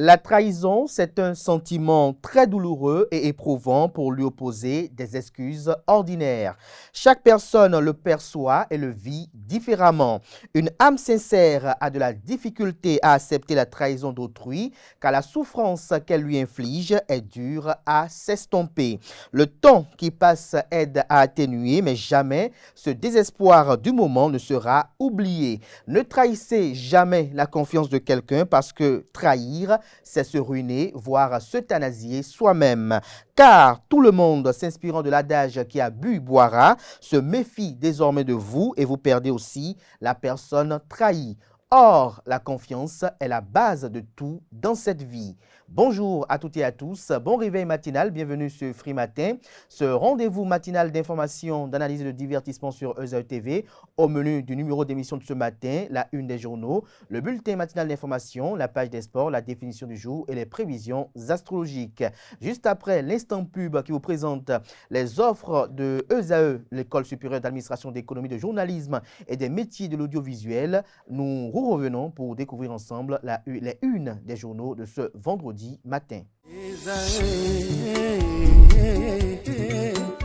La trahison, c'est un sentiment très douloureux et éprouvant pour lui opposer des excuses ordinaires. Chaque personne le perçoit et le vit différemment. Une âme sincère a de la difficulté à accepter la trahison d'autrui, car la souffrance qu'elle lui inflige est dure à s'estomper. Le temps qui passe aide à atténuer, mais jamais ce désespoir du moment ne sera oublié. Ne trahissez jamais la confiance de quelqu'un parce que trahir, c'est se ruiner, voire s'euthanasier soi-même. Car tout le monde, s'inspirant de l'adage qui a bu boira, se méfie désormais de vous et vous perdez aussi la personne trahie. Or, la confiance est la base de tout dans cette vie. Bonjour à toutes et à tous, bon réveil matinal, bienvenue sur Free Matin, ce rendez-vous matinal d'information, d'analyse et de divertissement sur EZAE TV. Au menu du numéro d'émission de ce matin, la une des journaux, le bulletin matinal d'information, la page des sports, la définition du jour et les prévisions astrologiques. Juste après, l'instant pub qui vous présente les offres de EZAE, l'École supérieure d'administration d'économie, de journalisme et des métiers de l'audiovisuel, nous revenons pour découvrir ensemble les unes des journaux de ce vendredi matin.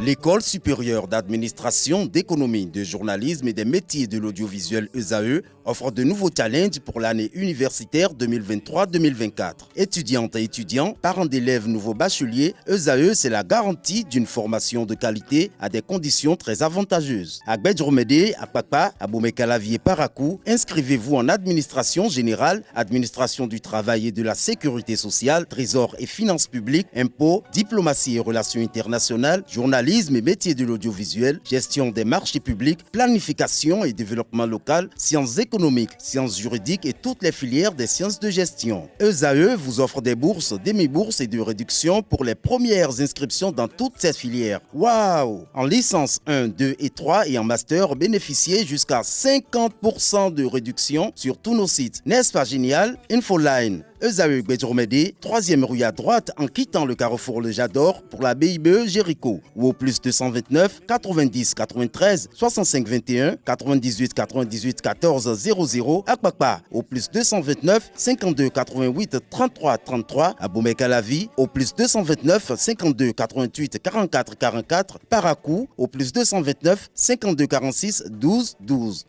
L'École supérieure d'administration, d'économie, de journalisme et des métiers de l'audiovisuel EZAE offre de nouveaux challenges pour l'année universitaire 2023-2024. Étudiantes et étudiants, parents d'élèves nouveaux bacheliers, EZAE, c'est la garantie d'une formation de qualité à des conditions très avantageuses. À Gbedjromede, à Papa, à Boumekalavi et Parakou, inscrivez-vous en administration générale, administration du travail et de la sécurité sociale, trésor et finances publiques, impôts, diplomatie et relations internationales, journalisme et métiers de l'audiovisuel, gestion des marchés publics, planification et développement local, sciences économiques, sciences juridiques et toutes les filières des sciences de gestion. EZAE vous offre des bourses, demi-bourses et de réductions pour les premières inscriptions dans toutes ces filières. Waouh! En licence 1, 2 et 3 et en master, bénéficiez jusqu'à 50% de réduction sur tous nos sites. N'est-ce pas génial? Infoline. EZAE Gbedjromede, 3e rue à droite en quittant le carrefour Le Jador pour la BIBE Jéricho ou au plus 229 90 93 65 21 98 98 14 00 à Kpakpa au plus 229 52 88 33 33 à Boumekalavi au plus 229 52 88 44 44 Parakou au plus 229 52 46 12 12.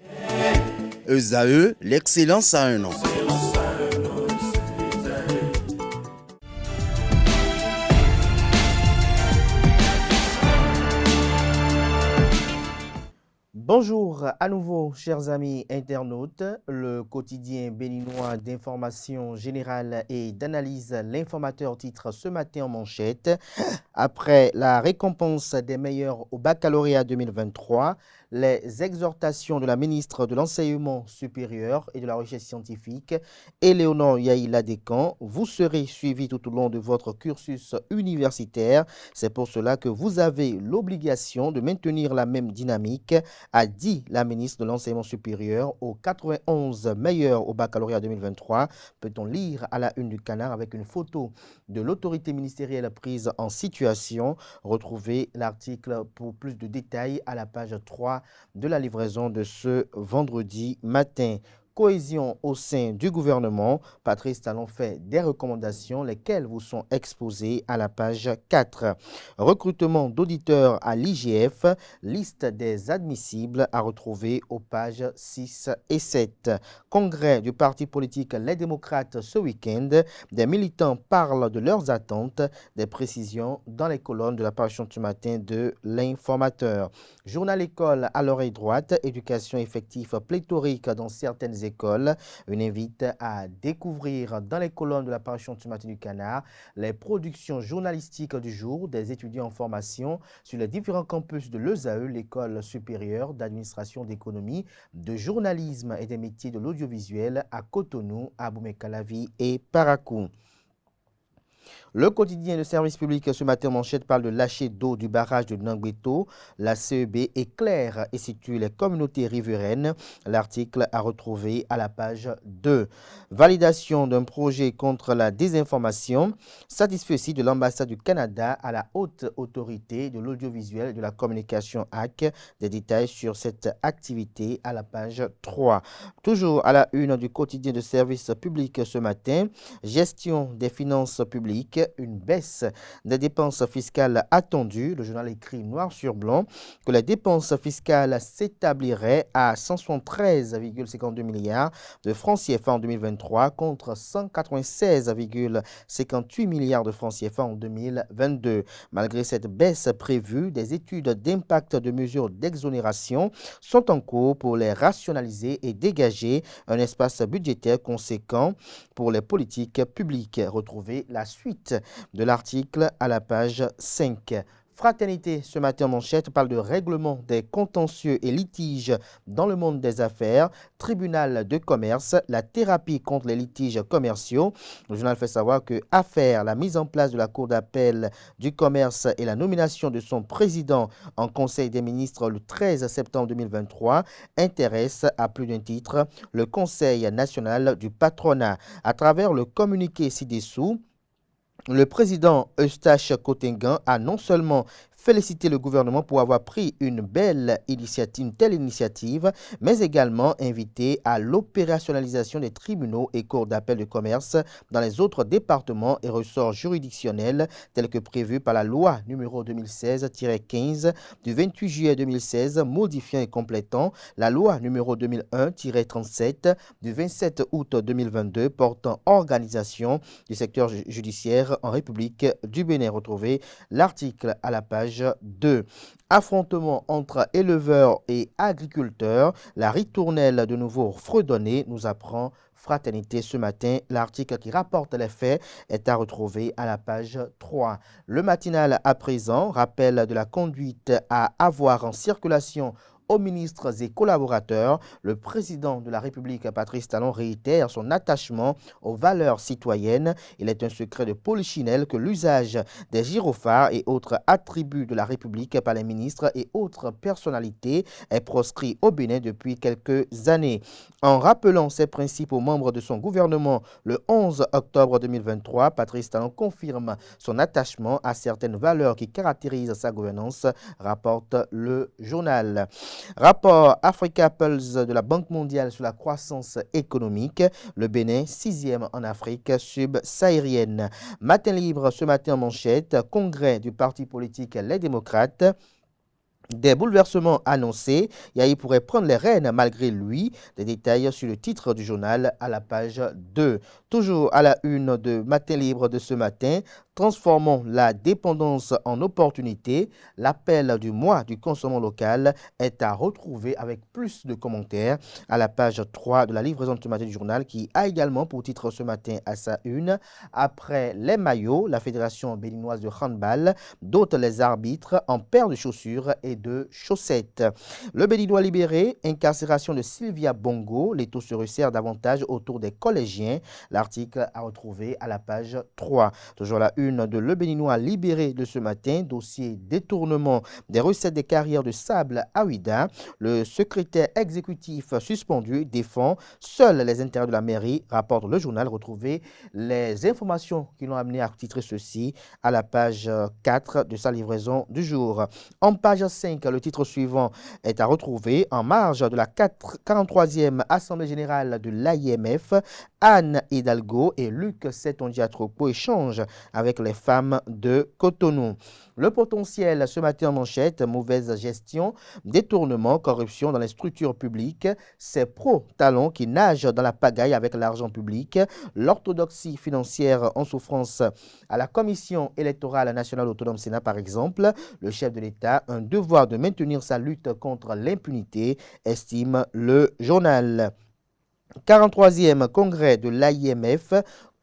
EZAE, l'excellence à un an. Bonjour à nouveau, chers amis internautes. Le quotidien béninois d'information générale et d'analyse, l'informateur titre ce matin en manchette. Après la récompense des meilleurs au baccalauréat 2023, les exhortations de la ministre de l'Enseignement supérieur et de la Recherche scientifique, Éléonore Yaïla-Descamps, vous serez suivi tout au long de votre cursus universitaire. C'est pour cela que vous avez l'obligation de maintenir la même dynamique, a dit la ministre de l'Enseignement supérieur. Aux 91 meilleurs au baccalauréat 2023, peut-on lire à la une du Canard avec une photo de l'autorité ministérielle prise en situation. Retrouvez l'article pour plus de détails à la page 3 de la livraison de ce vendredi matin. Cohésion au sein du gouvernement. Patrice Talon fait des recommandations, lesquelles vous sont exposées à la page 4. Recrutement d'auditeurs à l'IGF, liste des admissibles à retrouver aux pages 6 et 7. Congrès du parti politique Les Démocrates ce week-end. Des militants parlent de leurs attentes, des précisions dans les colonnes de la page du matin de l'Informateur. Journal école à l'oreille droite, éducation effective pléthorique dans certaines écoles. Une invite à découvrir dans les colonnes de la parution du matin du Canard les productions journalistiques du jour des étudiants en formation sur les différents campus de l'EZAE, l'École supérieure d'administration d'économie, de journalisme et des métiers de l'audiovisuel à Cotonou, à Boumekalavi et Parakou. Le quotidien de service public ce matin en manchette parle de lâcher d'eau du barrage de Nangbeto. La CEB éclaire et situe les communautés riveraines. L'article à retrouver à la page 2. Validation d'un projet contre la désinformation. Satisfait de l'ambassade du Canada à la haute autorité de l'audiovisuel et de la communication AC. Des détails sur cette activité à la page 3. Toujours à la une du quotidien de service public ce matin, gestion des finances publiques, une baisse des dépenses fiscales attendues. Le journal écrit noir sur blanc que les dépenses fiscales s'établiraient à 173,52 milliards de francs CFA en 2023 contre 196,58 milliards de francs CFA en 2022. Malgré cette baisse prévue, des études d'impact de mesures d'exonération sont en cours pour les rationaliser et dégager un espace budgétaire conséquent pour les politiques publiques. Retrouvez la suite de l'article à la page 5. Fraternité, ce matin en manchette, parle de règlement des contentieux et litiges dans le monde des affaires, tribunal de commerce, la thérapie contre les litiges commerciaux. Le journal fait savoir que affaire, la mise en place de la Cour d'appel du commerce et la nomination de son président en Conseil des ministres le 13 septembre 2023 intéresse à plus d'un titre le Conseil national du patronat. À travers le communiqué ci-dessous, le président Eustache Kotengan a non seulement félicité le gouvernement pour avoir pris une telle initiative, mais également invité à l'opérationnalisation des tribunaux et cours d'appel de commerce dans les autres départements et ressorts juridictionnels tels que prévus par la loi numéro 2016-15 du 28 juillet 2016 modifiant et complétant la loi numéro 2001-37 du 27 août 2022 portant organisation du secteur judiciaire en République du Bénin. Retrouvez l'article à la page 2. Affrontement entre éleveurs et agriculteurs. La ritournelle de nouveau fredonnée, nous apprend Fraternité ce matin. L'article qui rapporte les faits est à retrouver à la page 3. Le matinal à présent, rappel de la conduite à avoir en circulation aux ministres et collaborateurs. Le président de la République, Patrice Talon, réitère son attachement aux valeurs citoyennes. Il est un secret de polichinelle que l'usage des gyrophares et autres attributs de la République par les ministres et autres personnalités est proscrit au Bénin depuis quelques années. En rappelant ces principes aux membres de son gouvernement le 11 octobre 2023, Patrice Talon confirme son attachement à certaines valeurs qui caractérisent sa gouvernance, rapporte le journal. Rapport Africa Pulse de la Banque mondiale sur la croissance économique. Le Bénin, 6e en Afrique subsaharienne. Matin libre ce matin en manchette. Congrès du parti politique Les Démocrates. Des bouleversements annoncés, Yahi pourrait prendre les rênes malgré lui. Des détails sur le titre du journal à la page 2. Toujours à la une de Matin Libre de ce matin, transformons la dépendance en opportunité. L'appel du mois du consommant local est à retrouver avec plus de commentaires à la page 3 de la livraison de ce matin du journal qui a également pour titre ce matin à sa une. Après les maillots, la Fédération béninoise de handball dote les arbitres en paires de chaussures et de chaussettes. Le Béninois libéré, incarcération de Sylvia Bongo, les taux se resserrent davantage autour des collégiens. L'article à retrouver à la page 3. Toujours la une de Le Béninois libéré de ce matin, dossier détournement des recettes des carrières de sable à Ouida. Le secrétaire exécutif suspendu défend seuls les intérêts de la mairie, rapporte le journal. Retrouvez les informations qui l'ont amené à titrer ceci à la page 4 de sa livraison du jour. En page 5, le titre suivant est à retrouver en marge de la 43e Assemblée générale de l'AIMF. Anne Hidalgo et Luc Setondiatropo échangent avec les femmes de Cotonou. Le potentiel ce matin en manchette, mauvaise gestion, détournement, corruption dans les structures publiques. C'est pro-talons qui nagent dans la pagaille avec l'argent public. L'orthodoxie financière en souffrance à la Commission électorale nationale autonome Sénat par exemple. Le chef de l'État, un devoir de maintenir sa lutte contre l'impunité, estime le journal. 43e congrès de l'AIMF,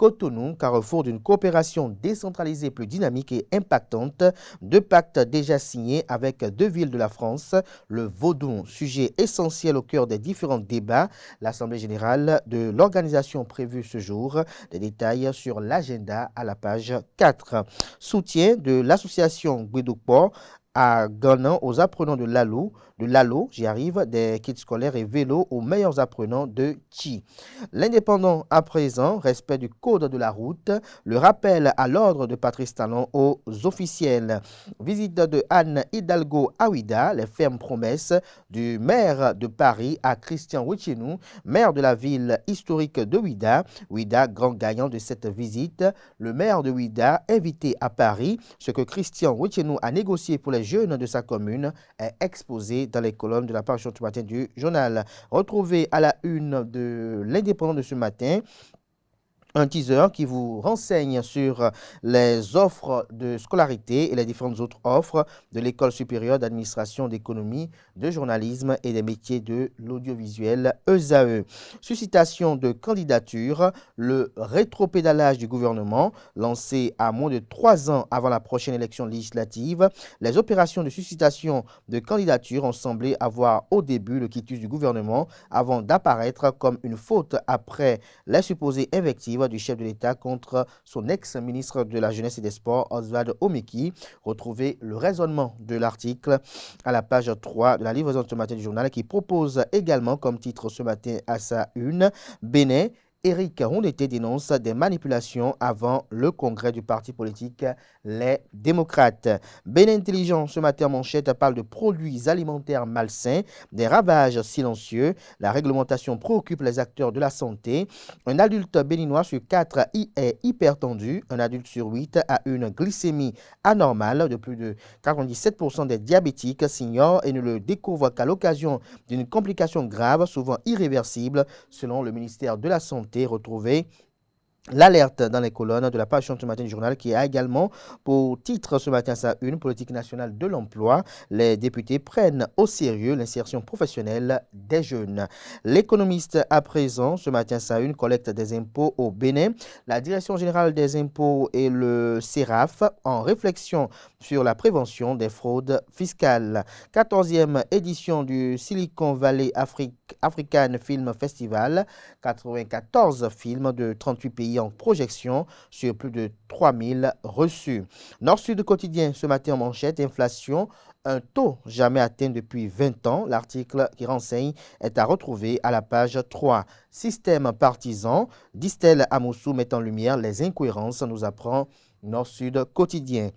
Cotonou, carrefour d'une coopération décentralisée plus dynamique et impactante. 2 pactes déjà signés avec 2 villes de la France. Le Vaudou, sujet essentiel au cœur des différents débats. L'Assemblée générale de l'organisation prévue ce jour. Des détails sur l'agenda à la page 4. Soutien de l'association Guédoupo à Ghana aux apprenants de Lalo, j'y arrive, des kits scolaires et vélos aux meilleurs apprenants de Chi. L'indépendant à présent, respect du code de la route, le rappel à l'ordre de Patrice Talon aux officiels. Visite de Anne Hidalgo à Ouida, les fermes promesses du maire de Paris à Christian Wichenou, maire de la ville historique de Ouida. Ouida, grand gagnant de cette visite. Le maire de Ouida, invité à Paris, ce que Christian Wichenou a négocié pour les jeunes de sa commune est exposé dans les colonnes de la page ce matin du journal. Retrouvez à la une de l'Indépendant de ce matin un teaser qui vous renseigne sur les offres de scolarité et les différentes autres offres de l'École supérieure d'administration d'économie, de journalisme et des métiers de l'audiovisuel ESAE. Suscitation de candidature, le rétropédalage du gouvernement lancé à moins de 3 ans avant la prochaine élection législative. Les opérations de suscitation de candidature ont semblé avoir au début le quitus du gouvernement avant d'apparaître comme une faute après les supposées invectives du chef de l'État contre son ex-ministre de la Jeunesse et des Sports, Oswald Omeki. Retrouvez le raisonnement de l'article à la page 3 de la livraison de ce matin du journal qui propose également comme titre ce matin à sa une, Bénin, Éric Rondeté dénonce des manipulations avant le congrès du parti politique Les Démocrates. Bénin Intelligent, ce matin en manchette, parle de produits alimentaires malsains, des ravages silencieux. La réglementation préoccupe les acteurs de la santé. Un adulte béninois sur 4 est hypertendu. Un adulte sur 8 a une glycémie anormale. De plus de 97% des diabétiques s'ignorent et ne le découvrent qu'à l'occasion d'une complication grave, souvent irréversible, selon le ministère de la Santé. Retrouvez l'alerte dans les colonnes de la page ce matin du journal qui a également pour titre ce matin sa une, politique nationale de l'emploi. Les députés prennent au sérieux l'insertion professionnelle des jeunes. L'économiste à présent, ce matin sa une, collecte des impôts au Bénin. La Direction générale des impôts et le CERAF en réflexion sur la prévention des fraudes fiscales. 14e édition du Silicon Valley African Film Festival. 94 films de 38 pays en projection sur plus de 3000 reçus. Nord-Sud quotidien ce matin en manchette, inflation, un taux jamais atteint depuis 20 ans. L'article qui renseigne est à retrouver à la page 3. Système partisan, Distel Amoussou met en lumière les incohérences, nous apprend Nord-Sud quotidien.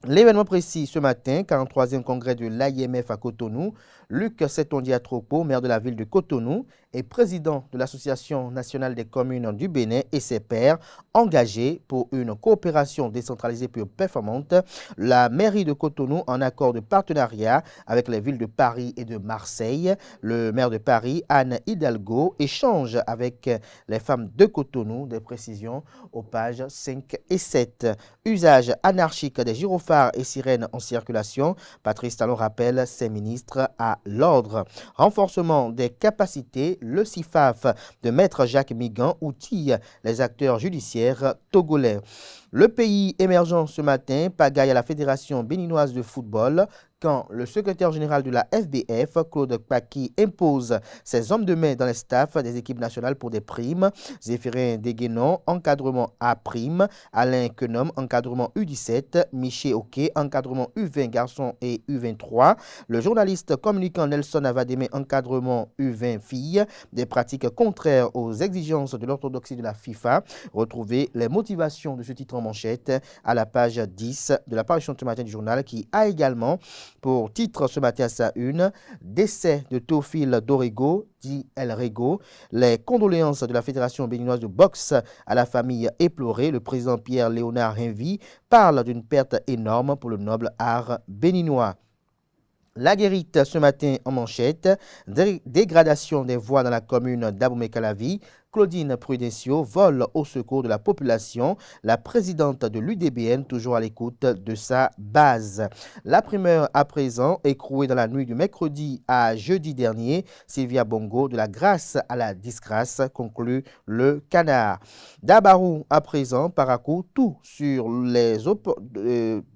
L'événement précis ce matin, 43e congrès de l'AIMF à Cotonou, Luc Setondia-Tropo, maire de la ville de Cotonou et président de l'Association nationale des communes du Bénin et ses pairs, engagés pour une coopération décentralisée plus performante. La mairie de Cotonou en accord de partenariat avec les villes de Paris et de Marseille. Le maire de Paris, Anne Hidalgo, échange avec les femmes de Cotonou. Des précisions aux pages 5 et 7. Usage anarchique des gyrophares et sirènes en circulation. Patrice Talon rappelle ses ministres à l'ordre. Renforcement des capacités. Le CIFAF de Maître Jacques Migan outille les acteurs judiciaires togolais. Le pays émergent ce matin, pagaille à la Fédération béninoise de football quand le secrétaire général de la FBF, Claude Paki, impose ses hommes de main dans les staffs des équipes nationales pour des primes. Zéphirin Deguenon, encadrement A', Alain Quenom, encadrement U17, Miché Oké, encadrement U20 garçons et U23. Le journaliste communicant Nelson Avademe, encadrement U20 filles. Des pratiques contraires aux exigences de l'orthodoxie de la FIFA. Retrouvez les motivations de ce titre en manchette à la page 10 de la parution ce matin du journal qui a également pour titre ce matin à sa une, décès de Théophile Dorego, dit El Rego, les condoléances de la Fédération béninoise de boxe à la famille éplorée. Le président Pierre-Léonard Henvy parle d'une perte énorme pour le noble art béninois. La Guérite ce matin en manchette, dégradation des voies dans la commune d'Abomey-Calavi. Claudine Prudencio vole au secours de la population. La présidente de l'UDBN toujours à l'écoute de sa base. La primeur à présent, écrouée dans la nuit du mercredi à jeudi dernier. Sylvia Bongo, de la grâce à la disgrâce, conclut le Canard. Dabarou à présent, Parakou, tout sur les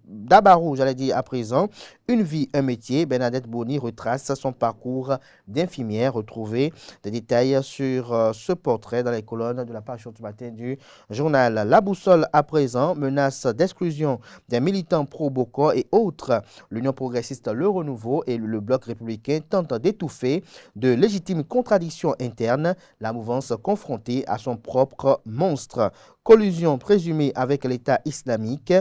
Dabarou, j'allais dire à présent, une vie, un métier. Bernadette Boni retrace son parcours d'infirmière. Retrouvez des détails sur ce portrait dans les colonnes de la page ce matin du journal. La boussole à présent, menace d'exclusion des militants pro-Boko et autres. L'Union progressiste Le Renouveau et le Bloc républicain tentent d'étouffer de légitimes contradictions internes. La mouvance confrontée à son propre monstre. Collusion présumée avec l'État islamique.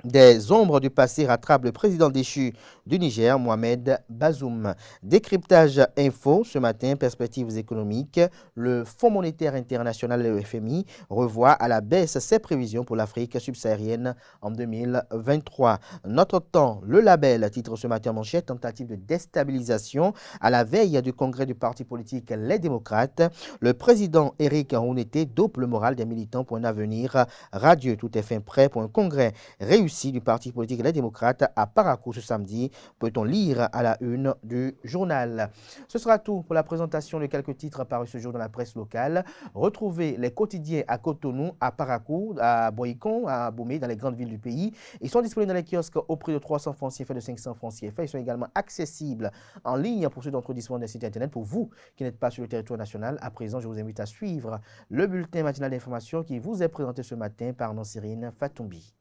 Des ombres du passé rattrapent le président déchu du Niger, Mohamed Bazoum. Décryptage info ce matin, perspectives économiques. Le Fonds monétaire international et le FMI revoient à la baisse ses prévisions pour l'Afrique subsaharienne en 2023. Notre temps, le label, titre ce matin en manchette, tentative de déstabilisation à la veille du congrès du parti politique Les Démocrates. Le président Éric Rouneté dope le moral des militants pour un avenir radieux. Tout est fin prêt pour un congrès réussi du parti politique Les Démocrates à Parakou ce samedi, peut-on lire à la une du journal. Ce sera tout pour la présentation de quelques titres parus ce jour dans la presse locale. Retrouvez les quotidiens à Cotonou, à Parakou, à Boycon, à Abomey, dans les grandes villes du pays. Ils sont disponibles dans les kiosques au prix de 300 francs CFA et de 500 francs CFA. Ils sont également accessibles en ligne pour ceux d'entre eux disponibles des sites internet. Pour vous qui n'êtes pas sur le territoire national, à présent, je vous invite à suivre le bulletin matinal d'information qui vous est présenté ce matin par Nancirine Fatoumbi.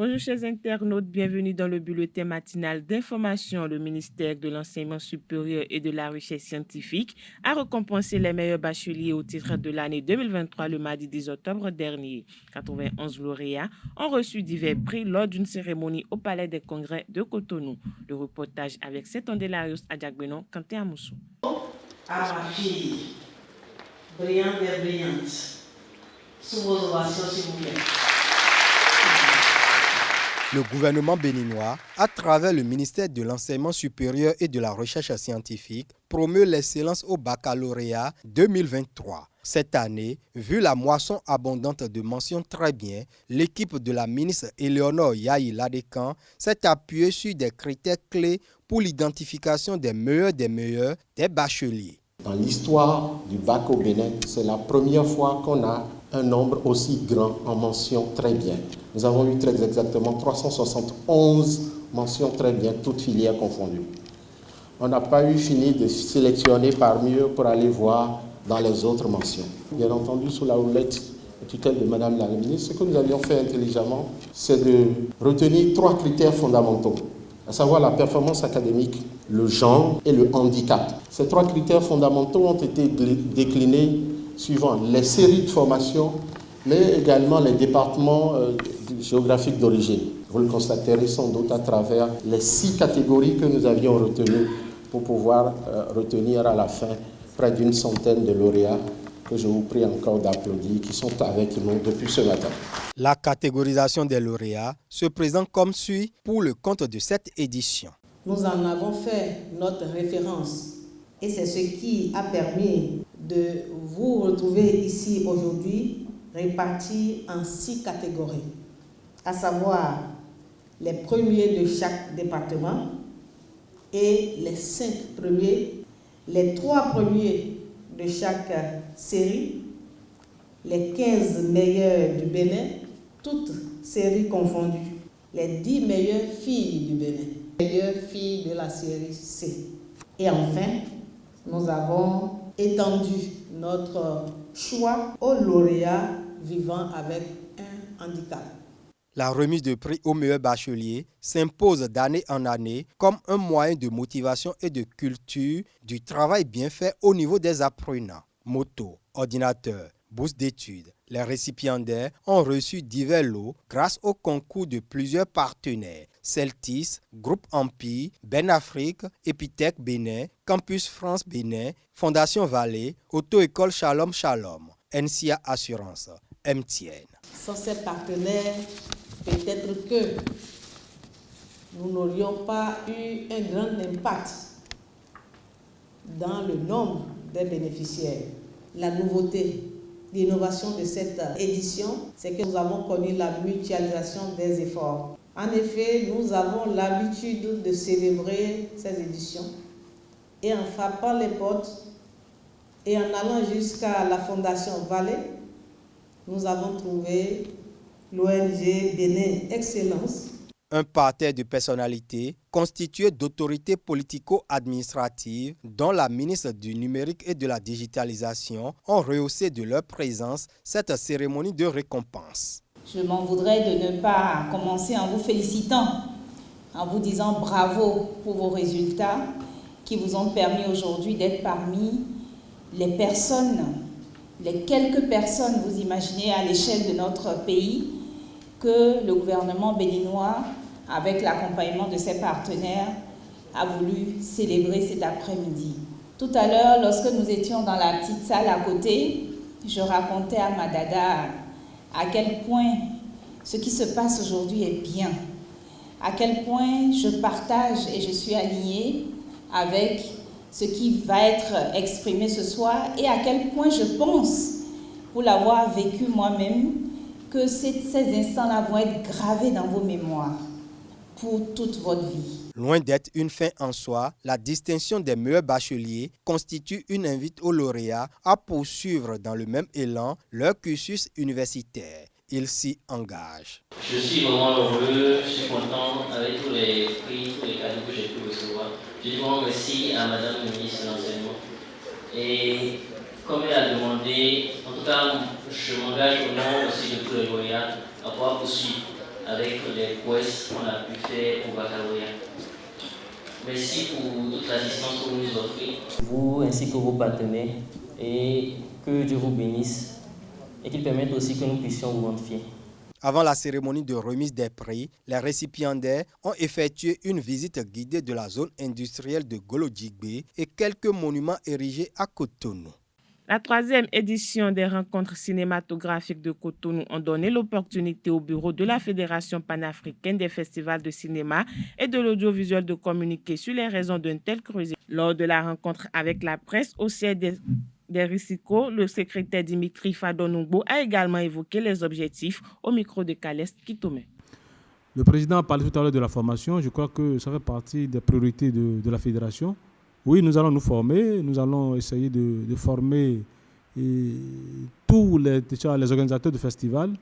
Bonjour chers internautes, bienvenue dans le bulletin matinal d'information. Le ministère de l'Enseignement supérieur et de la Recherche scientifique a récompensé les meilleurs bacheliers au titre de l'année 2023 le mardi 10 octobre dernier. 91 lauréats ont reçu divers prix lors d'une cérémonie au Palais des Congrès de Cotonou. Le reportage avec Setondélarius Adjagbenon, Kanté Amoussou. À ma fille, brillante et brillante, sous vos ovations s'il vous plaît. Le gouvernement béninois, à travers le ministère de l'Enseignement supérieur et de la Recherche scientifique, promeut l'excellence au baccalauréat 2023. Cette année, vu la moisson abondante de mentions très bien, l'équipe de la ministre Éléonore Yahi Ladekan s'est appuyée sur des critères clés pour l'identification des meilleurs des bacheliers. Dans l'histoire du bac au Bénin, c'est la première fois qu'on a un nombre aussi grand en mentions très bien. Nous avons eu très exactement 371 mentions très bien, toutes filières confondues. On n'a pas eu fini de sélectionner parmi eux pour aller voir dans les autres mentions. Bien entendu, sous la houlette et tutelle de Madame la ministre, ce que nous avions fait intelligemment, c'est de retenir 3 critères fondamentaux, à savoir la performance académique, le genre et le handicap. Ces 3 critères fondamentaux ont été déclinés suivant les séries de formation, mais également les départements géographiques d'origine. Vous le constaterez sans doute à travers les 6 catégories que nous avions retenues pour pouvoir retenir à la fin près d'une centaine de lauréats que je vous prie encore d'applaudir, qui sont avec nous depuis ce matin. La catégorisation des lauréats se présente comme suit pour le compte de cette édition. Nous en avons fait notre référence et c'est ce qui a permis de vous retrouver ici aujourd'hui répartis en 6 catégories, à savoir les premiers de chaque département et les 5 premiers, les 3 premiers de chaque série, les 15 meilleures du Bénin, toutes séries confondues, les 10 meilleures filles du Bénin, les meilleures filles de la série C. Et enfin, nous avons étendu notre choix aux lauréats vivant avec un handicap. La remise de prix aux meilleurs bacheliers s'impose d'année en année comme un moyen de motivation et de culture du travail bien fait au niveau des apprenants. Moto, ordinateur, bourse d'études. Les récipiendaires ont reçu divers lots grâce au concours de plusieurs partenaires. Celtis, Groupe Empire, Ben-Afrique, Epitech Bénin, Campus France Bénin, Fondation Vallée, Auto-École Shalom Shalom, NCA Assurance, MTN. Sans ces partenaires, peut-être que nous n'aurions pas eu un grand impact dans le nombre des bénéficiaires. La nouveauté, l'innovation de cette édition, c'est que nous avons connu la mutualisation des efforts. En effet, nous avons l'habitude de célébrer ces éditions et en frappant les portes et en allant jusqu'à la Fondation Vallée, nous avons trouvé l'ONG Bénin Excellence. Un parterre de personnalités constitué d'autorités politico-administratives dont la ministre du Numérique et de la Digitalisation ont rehaussé de leur présence cette cérémonie de récompense. Je m'en voudrais de ne pas commencer en vous félicitant, en vous disant bravo pour vos résultats qui vous ont permis aujourd'hui d'être parmi les personnes, les quelques personnes, vous imaginez, à l'échelle de notre pays, que le gouvernement béninois, avec l'accompagnement de ses partenaires, a voulu célébrer cet après-midi. Tout à l'heure, lorsque nous étions dans la petite salle à côté, je racontais à Madada à quel point ce qui se passe aujourd'hui est bien, à quel point je partage et je suis alignée avec ce qui va être exprimé ce soir et à quel point je pense, pour l'avoir vécu moi-même, que ces instants-là vont être gravés dans vos mémoires pour toute votre vie. Loin d'être une fin en soi, la distinction des meilleurs bacheliers constitue une invite aux lauréats à poursuivre dans le même élan leur cursus universitaire. Ils s'y engagent. Je suis vraiment heureux, je suis content avec tous les prix, tous les cadeaux que j'ai pu recevoir. Je dis vraiment merci à Madame la ministre de l'Enseignement. Et comme elle a demandé, en tout cas, je m'engage au nom aussi de tous les lauréats à pouvoir poursuivre avec les prouesses qu'on a pu faire au baccalauréat. Merci pour toute l'assistance que vous nous offrez. Vous ainsi que vos partenaires, et que Dieu vous bénisse et qu'il permette aussi que nous puissions vous rendre fiers. Avant la cérémonie de remise des prix, les récipiendaires ont effectué une visite guidée de la zone industrielle de Golo-Djigbe et quelques monuments érigés à Cotonou. La 3e édition des rencontres cinématographiques de Cotonou ont donné l'opportunité au bureau de la Fédération panafricaine des festivals de cinéma et de l'audiovisuel de communiquer sur les raisons d'un tel creuset. Lors de la rencontre avec la presse au siège des RICICO, le secrétaire Dimitri Fadonungbo a également évoqué les objectifs au micro de Caleste Kitome. Le président a parlé tout à l'heure de la formation. Je crois que ça fait partie des priorités de la fédération. Oui, nous allons nous former, nous allons essayer de former tous les organisateurs de festivals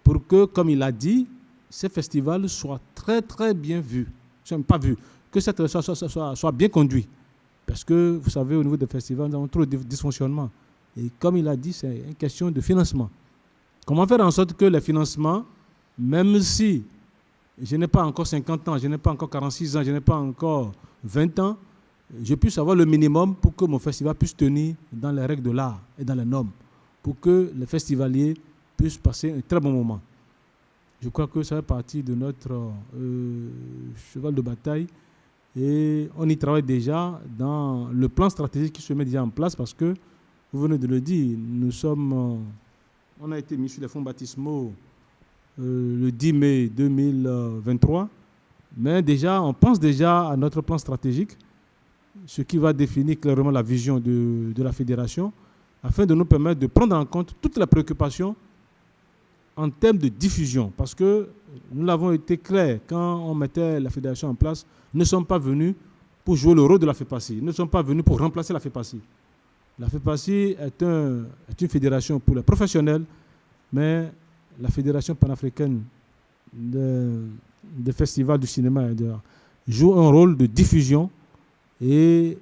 pour que, comme il a dit, ces festivals soient très très bien vus. Pas vus, que cette soit bien conduit. Parce que, vous savez, au niveau des festivals, nous avons trop de dysfonctionnements. Et comme il a dit, c'est une question de financement. Comment faire en sorte que les financements, même si je n'ai pas encore 50 ans, je n'ai pas encore 46 ans, je n'ai pas encore 20 ans, je puisse avoir le minimum pour que mon festival puisse tenir dans les règles de l'art et dans les normes, pour que les festivaliers puissent passer un très bon moment. Je crois que ça fait partie de notre cheval de bataille et on y travaille déjà dans le plan stratégique qui se met déjà en place parce que, vous venez de le dire, on a été mis sur les fonds baptismaux le 10 mai 2023, mais déjà, on pense déjà à notre plan stratégique, ce qui va définir clairement la vision de la fédération, afin de nous permettre de prendre en compte toutes les préoccupations en termes de diffusion. Parce que nous l'avons été clair, quand on mettait la fédération en place, nous ne sommes pas venus pour jouer le rôle de la FEPACI. Nous ne sommes pas venus pour remplacer la FEPACI. La FEPACI est une fédération pour les professionnels, mais la Fédération panafricaine des festivals du cinéma joue un rôle de diffusion et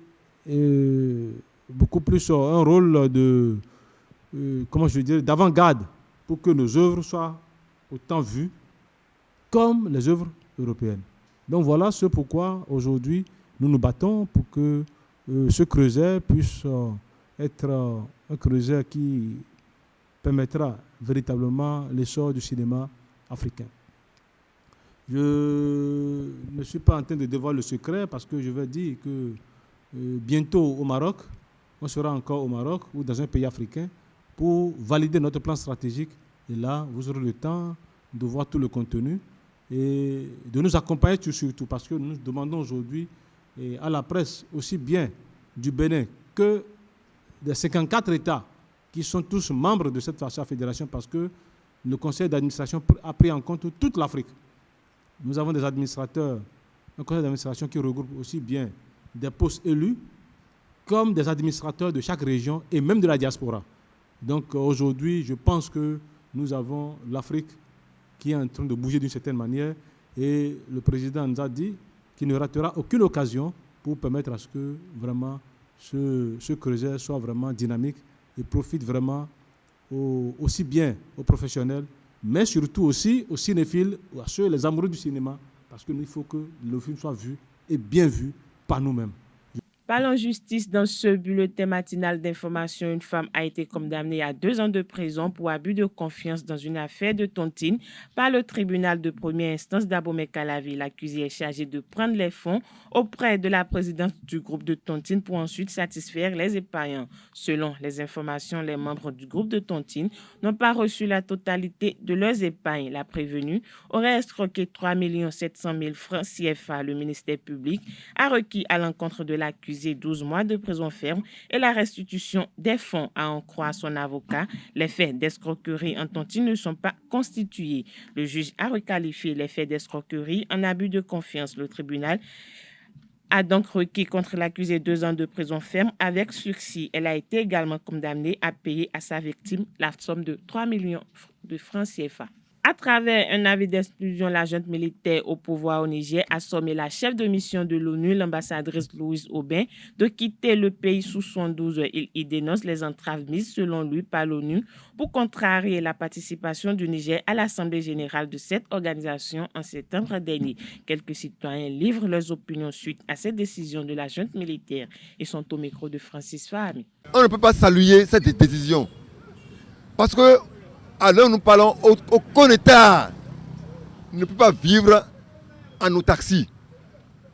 beaucoup plus un rôle d'avant-garde pour que nos œuvres soient autant vues comme les œuvres européennes. Donc voilà ce pourquoi aujourd'hui nous nous battons pour que ce creuset puisse être un creuset qui permettra véritablement l'essor du cinéma africain. Je ne suis pas en train de dévoiler le secret parce que je vais dire que bientôt au Maroc, on sera encore au Maroc ou dans un pays africain pour valider notre plan stratégique Et là, vous aurez le temps de voir tout le contenu et de nous accompagner surtout parce que nous demandons aujourd'hui à la presse, aussi bien du Bénin que des 54 États qui sont tous membres de cette fédération parce que le conseil d'administration a pris en compte toute l'Afrique. Nous avons des administrateurs, un conseil d'administration qui regroupe aussi bien des postes élus comme des administrateurs de chaque région et même de la diaspora. Donc aujourd'hui, je pense que nous avons l'Afrique qui est en train de bouger d'une certaine manière et le président nous a dit qu'il ne ratera aucune occasion pour permettre à ce que vraiment ce creuset soit vraiment dynamique et profite vraiment aussi bien aux professionnels, mais surtout aussi aux cinéphiles, à ceux, les amoureux du cinéma, parce qu'il faut que le film soit vu et bien vu par nous-mêmes. Parlons justice. Dans ce bulletin matinal d'information, une femme a été condamnée à 2 ans de prison pour abus de confiance dans une affaire de tontine par le tribunal de première instance d'Abomey-Calavi. L'accusé est chargé de prendre les fonds auprès de la présidente du groupe de tontine pour ensuite satisfaire les épargnants. Selon les informations, les membres du groupe de tontine n'ont pas reçu la totalité de leurs épargnes. La prévenue aurait escroqué 3 700 000 francs CFA. Le ministère public a requis à l'encontre de l'accusé 12 mois de prison ferme et la restitution des fonds. À en croire son avocat, les faits d'escroquerie en tontine ne sont pas constitués. Le juge a requalifié les faits d'escroquerie en abus de confiance. Le tribunal a donc requis contre l'accusé 2 ans de prison ferme avec sursis. Elle a été également condamnée à payer à sa victime la somme de 3 millions de francs CFA. À travers un avis d'exclusion, la junte militaire au pouvoir au Niger a sommé la chef de mission de l'ONU, l'ambassadrice Louise Aubin, de quitter le pays sous 72 heures. Il dénonce les entraves mises, selon lui, par l'ONU pour contrarier la participation du Niger à l'Assemblée générale de cette organisation en septembre dernier. Quelques citoyens livrent leurs opinions suite à cette décision de la junte militaire et sont au micro de Francis Fahami. On ne peut pas saluer cette décision parce que alors nous parlons, aucun État ne peut pas vivre en autarcie.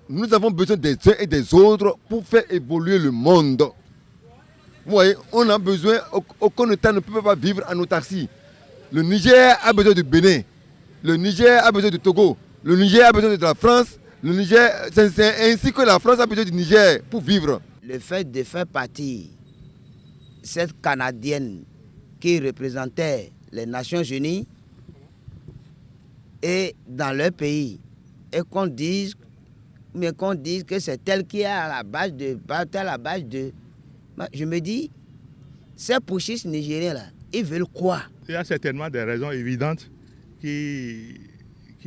Nous avons besoin des uns et des autres pour faire évoluer le monde. Vous voyez, on a besoin, aucun État ne peut pas vivre en autarcie. Le Niger a besoin du Bénin, le Niger a besoin du Togo, le Niger a besoin de la France, le Niger, c'est ainsi que la France a besoin du Niger pour vivre. Le fait de faire partie cette Canadienne qui représentait les Nations Unies et dans leur pays et qu'on dise que c'est elle qui est à la base de je me dis, ces putschistes nigériens là, ils veulent quoi? Il y a certainement des raisons évidentes qui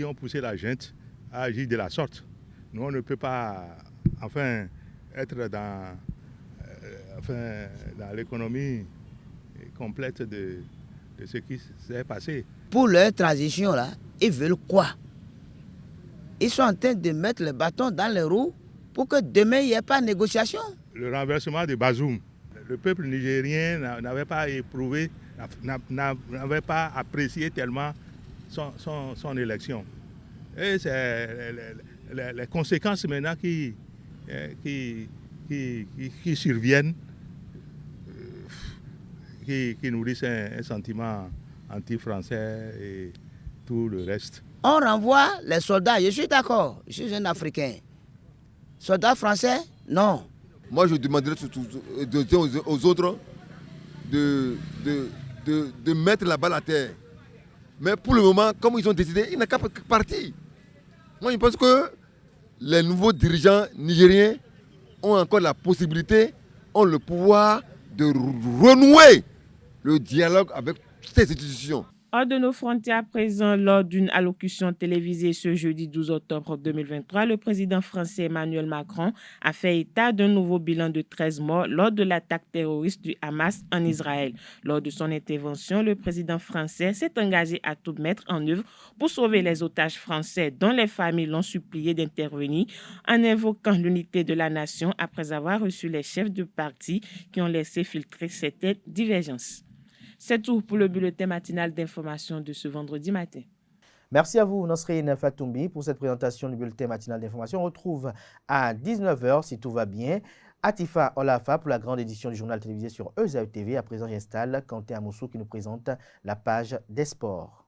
ont poussé la junte à agir de la sorte. Nous on ne peut pas être dans l'économie complète de ce qui s'est passé. Pour leur transition, là, ils veulent quoi? Ils sont en train de mettre le bâton dans les roues pour que demain, il n'y ait pas de négociation. Le renversement de Bazoum, le peuple nigérien n'avait pas éprouvé, n'avait pas apprécié tellement son élection. Et c'est les conséquences maintenant qui surviennent, qui nourrissent un sentiment anti-français et tout le reste. On renvoie les soldats, je suis d'accord, je suis un Africain. Soldats français, non. Moi, je demanderais aux autres de mettre la balle à terre. Mais pour le moment, comme ils ont décidé, ils n'ont qu'à partir. Moi, je pense que les nouveaux dirigeants nigériens ont encore la possibilité, ont le pouvoir de renouer le dialogue avec ces institutions. Hors de nos frontières, à présent, lors d'une allocution télévisée ce jeudi 12 octobre 2023, le président français Emmanuel Macron a fait état d'un nouveau bilan de 13 morts lors de l'attaque terroriste du Hamas en Israël. Lors de son intervention, le président français s'est engagé à tout mettre en œuvre pour sauver les otages français dont les familles l'ont supplié d'intervenir en invoquant l'unité de la nation après avoir reçu les chefs de parti qui ont laissé filtrer certaines divergences. C'est tout pour le bulletin matinal d'information de ce vendredi matin. Merci à vous, Nosrine Fatoumbi, pour cette présentation du bulletin matinal d'information. On retrouve à 19h, si tout va bien, Atifa Olafa pour la grande édition du journal télévisé sur ESAE TV. À présent, j'installe Quentin Amoussou qui nous présente la page des sports.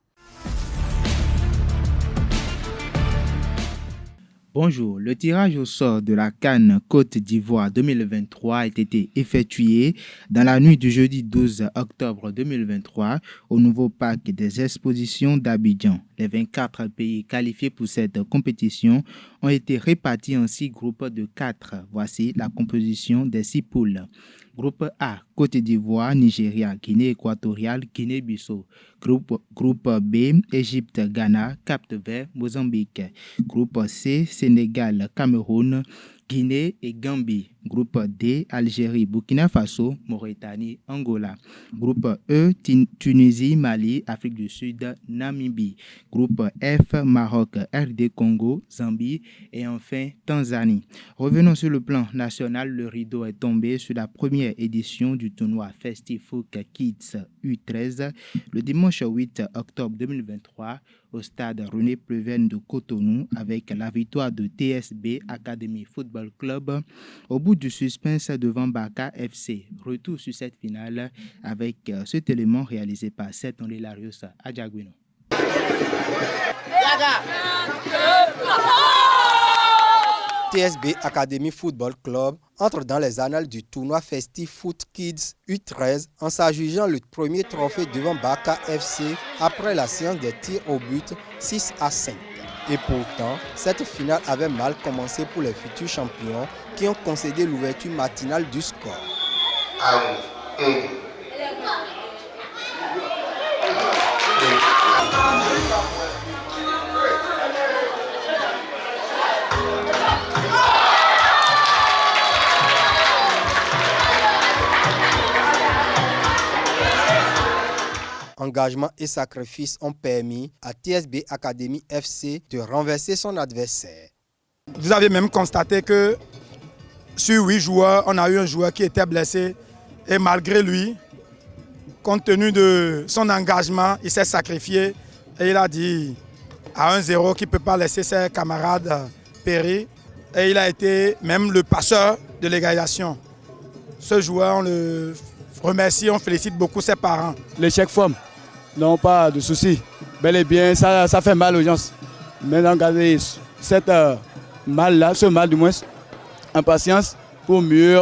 Bonjour, le tirage au sort de la CAN Côte d'Ivoire 2023 a été effectué dans la nuit du jeudi 12 octobre 2023 au nouveau parc des expositions d'Abidjan. Les 24 pays qualifiés pour cette compétition ont été répartis en 6 groupes de 4. Voici la composition des 6 poules. Groupe A, Côte d'Ivoire, Nigeria, Guinée équatoriale, Guinée-Bissau. Groupe B, Égypte, Ghana, Cap-Vert, Mozambique. Groupe C, Sénégal, Cameroun, Guinée et Gambie. Groupe D, Algérie, Burkina Faso, Mauritanie, Angola. Groupe E, Tunisie, Mali, Afrique du Sud, Namibie. Groupe F, Maroc, RD Congo, Zambie et enfin Tanzanie. Revenons sur le plan national. Le rideau est tombé sur la première édition du tournoi Festifoot Kids U13 le dimanche 8 octobre 2023 au stade René Pleven de Cotonou avec la victoire de TSB Academy Football Club au bout du suspense devant Baka FC. Retour sur cette finale avec cet élément réalisé par Seth Ondelarius Adjaguino. TSB Academy Football Club entre dans les annales du tournoi Festifoot Kids U13 en s'adjugeant le premier trophée devant Baka FC après la séance des tirs au but 6-5. Et pourtant, cette finale avait mal commencé pour les futurs champions qui ont concédé l'ouverture matinale du score. Engagement et sacrifice ont permis à TSB Academy FC de renverser son adversaire. Vous avez même constaté que sur 8 joueurs, on a eu un joueur qui était blessé et malgré lui, compte tenu de son engagement, il s'est sacrifié et il a dit à 1-0 qu'il ne peut pas laisser ses camarades périr et il a été même le passeur de l'égalisation. Ce joueur, on le remercie, on félicite beaucoup ses parents. L'échec forme. Non, pas de souci. Bel et bien, ça fait mal aux gens. Maintenant, regardez cette mal-là, ce mal du moins, en patience pour mieux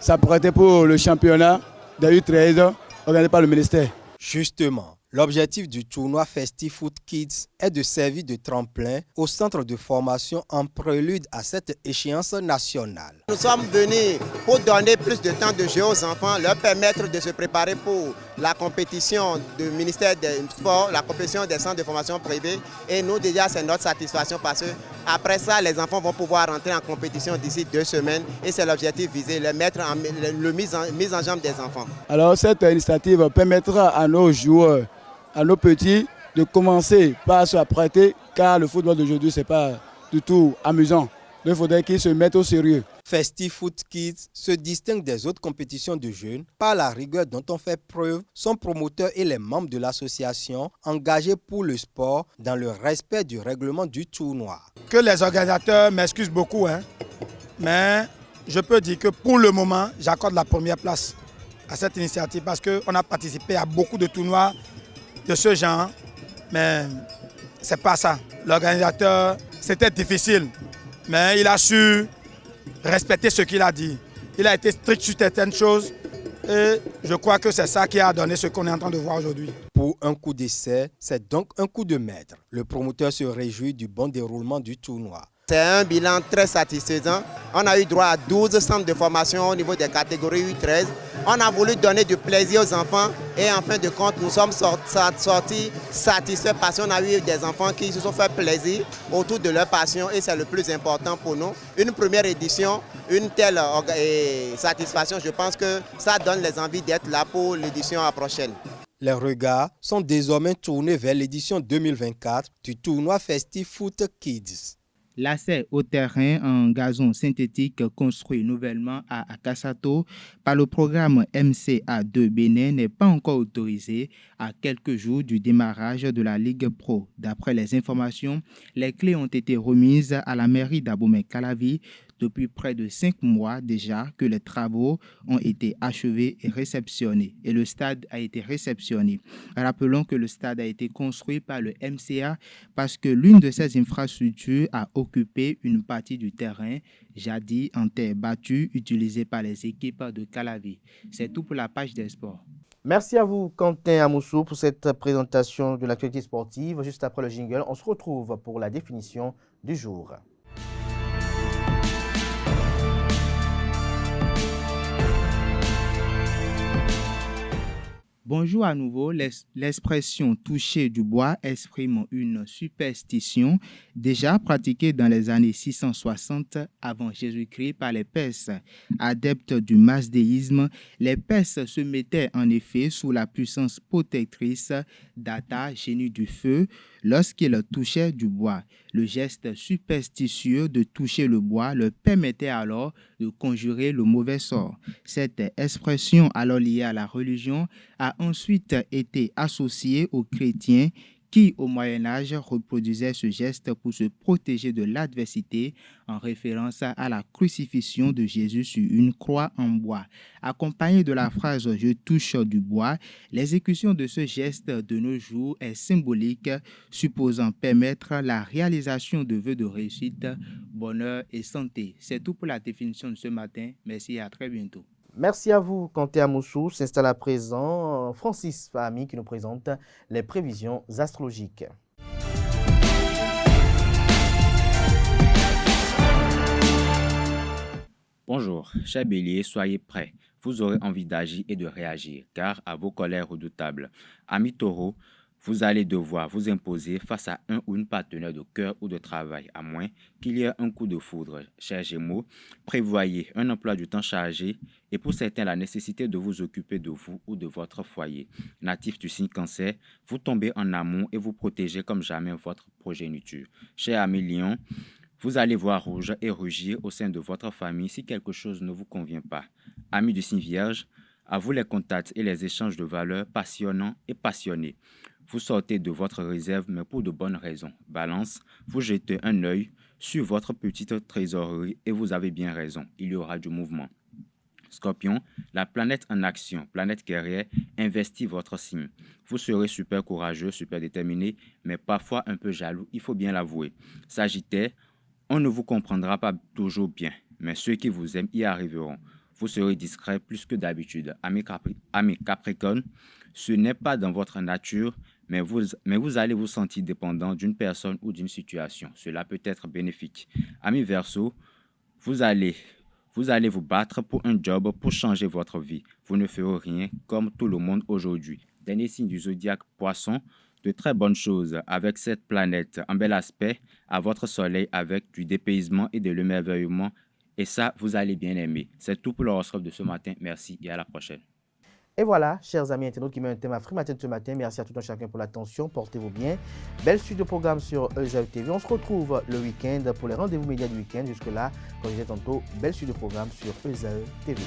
s'apprêter pour le championnat de U13 organisé par le ministère. Justement, l'objectif du tournoi Festifoot Kids est de servir de tremplin au centre de formation en prélude à cette échéance nationale. Nous sommes venus pour donner plus de temps de jeu aux enfants, leur permettre de se préparer pour la compétition du ministère des Sports, la compétition des centres de formation privés. Et nous, déjà, c'est notre satisfaction parce que après ça, les enfants vont pouvoir rentrer en compétition d'ici 2 semaines. Et c'est l'objectif visé, le mettre en mise en jambe des enfants. Alors, cette initiative permettra à nos joueurs, à nos petits, de commencer par se apprêter, car le football d'aujourd'hui, ce n'est pas du tout amusant. Donc, il faudrait qu'ils se mettent au sérieux. Festifoot Kids se distingue des autres compétitions de jeunes par la rigueur dont ont fait preuve son promoteur et les membres de l'association engagés pour le sport dans le respect du règlement du tournoi. Que les organisateurs m'excusent beaucoup, mais je peux dire que pour le moment, j'accorde la première place à cette initiative parce qu'on a participé à beaucoup de tournois de ce genre, mais c'est pas ça. L'organisateur, c'était difficile, mais il a su respecter ce qu'il a dit. Il a été strict sur certaines choses et je crois que c'est ça qui a donné ce qu'on est en train de voir aujourd'hui. Pour un coup d'essai, c'est donc un coup de maître. Le promoteur se réjouit du bon déroulement du tournoi. C'est un bilan très satisfaisant. On a eu droit à 12 centres de formation au niveau des catégories U13. On a voulu donner du plaisir aux enfants et en fin de compte, nous sommes sortis satisfaits parce qu'on a eu des enfants qui se sont fait plaisir autour de leur passion et c'est le plus important pour nous. Une première édition, une telle satisfaction, je pense que ça donne les envies d'être là pour l'édition prochaine. Les regards sont désormais tournés vers l'édition 2024 du tournoi Festifoot Kids. L'accès au terrain en gazon synthétique construit nouvellement à Akasato par le programme MCA2 Bénin n'est pas encore autorisé à quelques jours du démarrage de la Ligue Pro. D'après les informations, les clés ont été remises à la mairie d'Abomey-Calavi depuis près de 5 mois déjà que les travaux ont été achevés et réceptionnés. Et le stade a été réceptionné. Rappelons que le stade a été construit par le MCA parce que l'une de ses infrastructures a occupé une partie du terrain jadis en terre battue utilisée par les équipes de Calavi. C'est tout pour la page des sports. Merci à vous, Quentin Amoussou, pour cette présentation de l'actualité sportive. Juste après le jingle, on se retrouve pour la définition du jour. Bonjour à nouveau. L'expression toucher du bois exprime une superstition déjà pratiquée dans les années 660 avant Jésus-Christ par les Perses. Adeptes du mazdéisme, les Perses se mettaient en effet sous la puissance protectrice d'Ata, génie du feu, lorsqu'ils touchaient du bois. Le geste superstitieux de toucher le bois leur permettait alors de conjurer le mauvais sort. Cette expression, alors liée à la religion, a ensuite été associée aux chrétiens qui, au Moyen-Âge, reproduisaient ce geste pour se protéger de l'adversité en référence à la crucifixion de Jésus sur une croix en bois. Accompagnée de la phrase « je touche du bois », l'exécution de ce geste de nos jours est symbolique, supposant permettre la réalisation de vœux de réussite, bonheur et santé. C'est tout pour la définition de ce matin. Merci et à très bientôt. Merci à vous, Quentin Amoussou. S'installe à présent Francis Fahmi qui nous présente les prévisions astrologiques. Bonjour, chers béliers, soyez prêts. Vous aurez envie d'agir et de réagir, car à vos colères redoutables. Amis taureaux, vous allez devoir vous imposer face à un ou une partenaire de cœur ou de travail, à moins qu'il y ait un coup de foudre. Chers Gémeaux, prévoyez un emploi du temps chargé et pour certains la nécessité de vous occuper de vous ou de votre foyer. Natif du signe Cancer, vous tombez en amour et vous protégez comme jamais votre progéniture. Chers amis Lions, vous allez voir rouge et rugir au sein de votre famille si quelque chose ne vous convient pas. Amis du signe Vierge, à vous les contacts et les échanges de valeurs passionnants et passionnés. Vous sortez de votre réserve, mais pour de bonnes raisons. Balance, vous jetez un œil sur votre petite trésorerie et vous avez bien raison, il y aura du mouvement. Scorpion, la planète en action, planète guerrière, investit votre signe. Vous serez super courageux, super déterminé, mais parfois un peu jaloux, il faut bien l'avouer. Sagittaire, on ne vous comprendra pas toujours bien, mais ceux qui vous aiment y arriveront. Vous serez discret plus que d'habitude. Ami Capricorne, ce n'est pas dans votre nature, mais vous allez vous sentir dépendant d'une personne ou d'une situation. Cela peut être bénéfique. Ami Verseau, vous allez vous battre pour un job, pour changer votre vie. Vous ne ferez rien comme tout le monde aujourd'hui. Dernier signe du zodiaque Poisson, de très bonnes choses avec cette planète en bel aspect à votre soleil avec du dépaysement et de l'émerveillement. Et ça, vous allez bien aimer. C'est tout pour l'horoscope de ce matin. Merci et à la prochaine. Et voilà, chers amis internautes qui met un thème à Free Matin de ce matin. Merci à tout un chacun pour l'attention. Portez-vous bien. Belle suite de programmes sur ESAE TV. On se retrouve le week-end pour les rendez-vous médias du week-end. Jusque-là, comme je disais tantôt, belle suite de programmes sur ESAE TV.